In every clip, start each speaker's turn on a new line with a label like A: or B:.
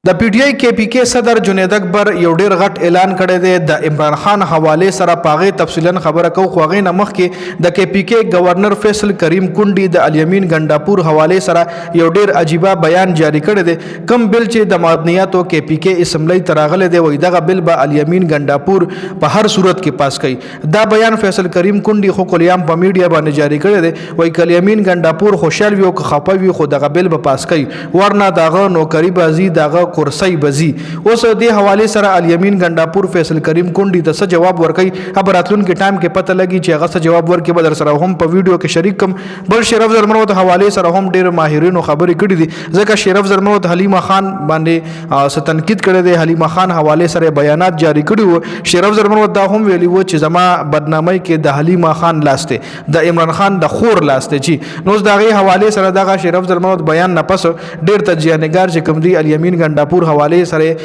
A: د پی ټی آی کې پی کې صدر جنید اکبر یو ډیر غټ اعلان کړی دی د عمران خان حواله سره پاغه تفصیلا خبره کو خو غې نه مخ کې د کې پی کې گورنر فیصل کریم کونډي د الیمین ګنداپور حواله سره یو ډیر عجیبه بیان جاری کړی دی کم بل چې د مدنیاتو کې پی کې اسمبلی تراغله دی وای دغه بل به الیمین ګنداپور په هر صورت کې پاس کړي دا بیان فیصل کریم کونډي خو کلیام په میډیا باندې جاری کړی دی وای کلیمین ګنداپور خوشحال وي او خپوي خو دغه بل به پاس کړي ورنه دغه نوکری بازی دغه کرسی بزی اوس دې حواله سره الیمین ګنداپور فیصل کریم کونډي ته څه جواب ورکړي خبراتلون کې ټایم کې پته لګي چې هغه څه جواب ورکړي بدر سره هم په ویډیو کې شریک کم بل شرف زرمنوت حواله سره هم ډیر ماهرینو خبرې کړې دي ځکه شرف زرمنوت حلیمه خان باندې ستنقید کړی دی حلیمه خان حواله سره بیانات جاری کړي وو شرف زرمنوت دا هم ویلي وو چې زما بدنامي کې د حلیمه خان لاسته د عمران خان د خور لاسته چې نو دغه حواله سره دغه شرف زرمنوت بیان نه پس ډیر تجزیه‌نګار چې کوم دی الیمین ګنداپور حواله سره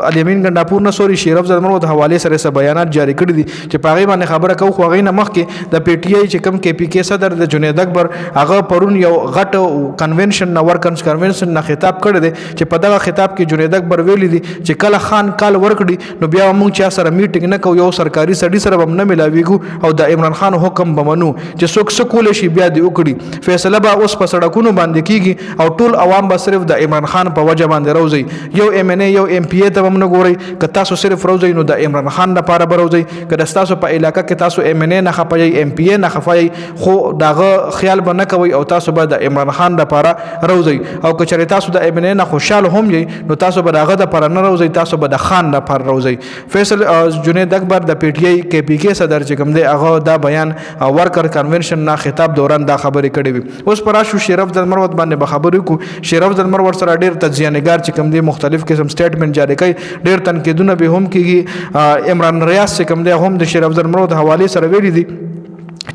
A: الیمین ګنداپور نه سوري شرف زرمنوت حواله سره سه بیانات جاری کړی دي چې پاغي باندې خبره کو خو غې نه مخ کې د پی ټی آی چې کم کې پی کې صدر د جنید اکبر هغه پرون یو غټ کنونشن نو ورکنز کنونشن نه خطاب کړی دی چې په دغه خطاب کې جنید اکبر ویلي دي چې کله خان کال ورکړي نو بیا موږ چا سره میټینګ نه کوو یو سرکاري سړي سره هم نه ملاويګو او د عمران خان حکم بمنو چې څوک څه کول شي بیا دی وکړي فیصله به اوس په سړکونو باندې کیږي او ټول عوام به صرف د عمران خان په وجه باندې روزي یو ام ان ای یو ام پی ای ته هم نه ګوري که تاسو صرف روزي نو د عمران خان لپاره بروزي که تاسو په علاقې کې تاسو ام ان ای نه خپای ام پی ای نه خپای خو داغه خیال به نه کوي او تاسو به د عمران خان لپاره روزي او که چېرې تاسو د ام ان ای نه خوشاله هم یې نو تاسو به داغه لپاره نه روزي تاسو به د خان لپاره روزي فیصل جنید اکبر د پی ټی آی کې پی کې صدر چې کوم دی هغه دا بیان ورکر کنونشن نه خطاب دوران دا خبرې کړې وي اوس پراشو شرف زرمنوت باندې به خبرې کو شرف زرمنوت سره ډیر تجزیه‌نګار چې کوم دی مختلف قسم سټیټمنټ جاری کوي ډیر تنقیدونه به هم کیږي عمران ریاض چې کوم دی هم د شرف زرمنوت حواله سره ویلي دي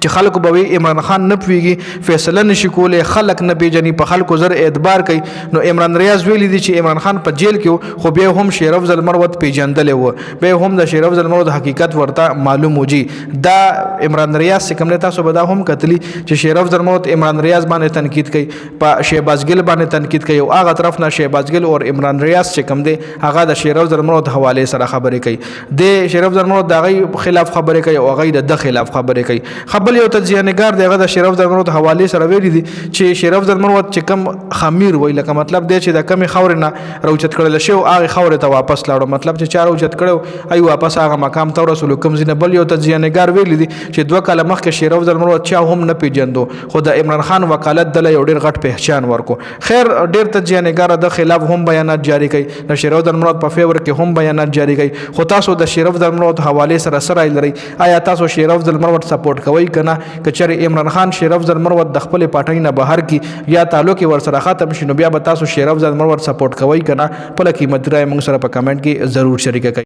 A: چې خلکو به عمران خان نه پويږي فیصله نشي کولای خلک نه پیژني په خلکو زر اعتبار کوي نو عمران ریاض ویلي دي چې عمران خان په جیل کې خو به هم شرف زرمنوت پیژندل و به هم د شرف زرمنوت حقیقت ورته معلوم وږي دا عمران ریاض څخه کوم تاسو به دا هم کتلی چې شرف زرمنوت عمران ریاض باندې تنقید کوي په شهباز ګل باندې تنقید کوي او هغه طرف نه شهباز ګل او عمران ریاض چې کوم دی هغه د شرف زرمنوت حواله سره خبرې کوي د شرف زرمنوت دغه خلاف خبرې کوي او هغه د خلاف خبرې کوي خبر یو تجزیه‌نګار دغه د شرف زرمنوت حواله سره ویلي دي چې شرف زرمنوت چې کم خمیر وای لکه مطلب دی چې د کمی خور نه روچت کړل شو هغه خور ته واپس لاړو مطلب چې چارو چت کړو ای واپس هغه مقام ته رسول کوم زینه بل یو تجزیه‌نګار ویلي دي چې دوه کاله مخکې شرف زرمنوت چا هم نه پیژندو خو د عمران خان وکالت د یو ډیر غټ پہچان ورکو خیر ډیر تجزیه‌نګار د خلاف هم بیانات جاری کړي د شرف زرمنوت په فیور کې هم بیانات جاری کړي خو تاسو د شرف زرمنوت حواله سره لري آیا تاسو شرف زرمنوت سپورټ کوئ کنه کچره عمران خان شرف زرمنوت د خپل پټای نه بهر کی یا تعلق ورسره ختم شنو بیا به تاسو شرف زرمنوت سپورټ کوئ کنه په لکه مدرای موږ سره په کمنټ کې ضرور شریک کړئ